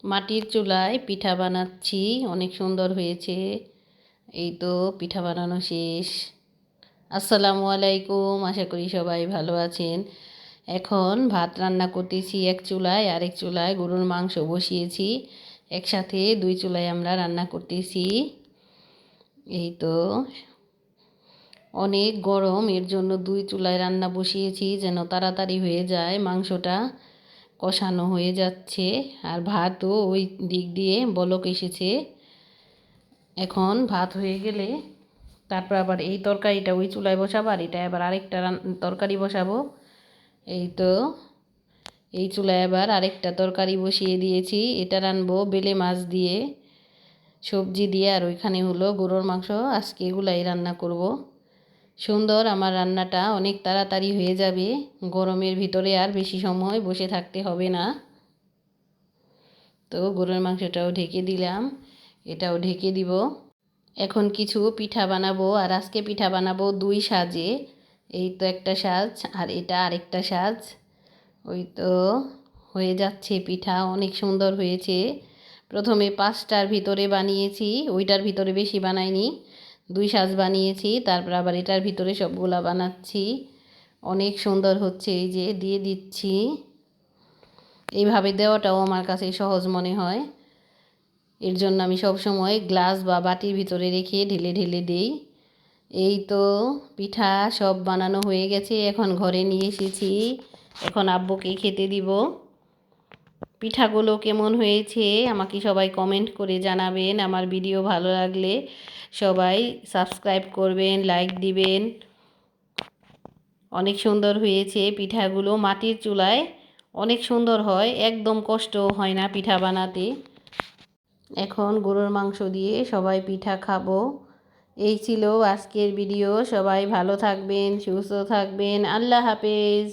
মাটির চুলায় পিঠা বানাচ্ছি, অনেক সুন্দর হয়েছে। এই তো পিঠা বানানো শেষ। আসসালামু আলাইকুম, আশা করি সবাই ভালো আছেন। এখন ভাত রান্না করতেছি এক চুলায়, আরেক চুলায় গরুর মাংস বসিয়েছি। একসাথে দুই চুলায় আমরা রান্না করতেছি। এই তো অনেক গরম, এর জন্য দুই চুলায় রান্না বসিয়েছি যেন তাড়াতাড়ি হয়ে যায়। মাংসটা কষানো হয়ে যাচ্ছে আর ভাতও ওই দিক দিয়ে বলক এসেছে। এখন ভাত হয়ে গেলে তারপর আবার এই তরকারিটা ওই চুলায় বসাবো, আর এটা আবার আরেকটা তরকারি বসাবো। এই তো এই চুলায় আবার আরেকটা তরকারি বসিয়ে দিয়েছি। এটা রানবো বেলে মাছ দিয়ে, সবজি দিয়ে, আর ওইখানে হলো গরুর মাংস। আজকে এগুলাই রান্না করব। সুন্দর, আমার রান্নাটা অনেক তাড়াতাড়ি হয়ে যাবে। গরমের ভিতরে আর বেশি সময় বসে থাকতে হবে না। তো গরুর মাংসটাও ঢেকে দিলাম, এটাও ঢেকে দিব। এখন কিছু পিঠা বানাবো, আর আজকে পিঠা বানাবো দুই সাজে। এই তো একটা সাজ আর এটা আরেকটা সাজ। ওই তো হয়ে যাচ্ছে পিঠা, অনেক সুন্দর হয়েছে। প্রথমে 5টার ভিতরে বানিয়েছি, ওইটার ভিতরে বেশি বানাইনি, দুই সাজ বানিয়েছি। তারপর আবার এটার ভিতরে সবগুলা বানাচ্ছি। অনেক সুন্দর হচ্ছে, এই যে দিয়ে দিচ্ছি। এইভাবে দেওয়াটাও আমার কাছে সহজ মনে হয়, এর জন্য আমি সব সময় গ্লাস বা বাটির ভিতরে রেখে ঢেলে ঢেলে দিই। এই তো পিঠা সব বানানো হয়ে গেছে, এখন ঘরে নিয়ে এসেছি। এখন আব্বুকে খেতে দিব। পিঠাগুলো কেমন হয়েছে আমাকে সবাই কমেন্ট করে জানাবেন। আমার ভিডিও ভালো লাগলে সবাই সাবস্ক্রাইব করবেন, লাইক দিবেন। অনেক সুন্দর হয়েছে পিঠাগুলো, মাটির চুলায় অনেক সুন্দর হয়, একদম কষ্ট হয় না পিঠা বানাতে। এখন গরুর মাংস দিয়ে সবাই পিঠা খাবো। এই ছিল আজকের ভিডিও। সবাই ভালো থাকবেন, সুস্থ থাকবেন। আল্লাহ হাফেজ।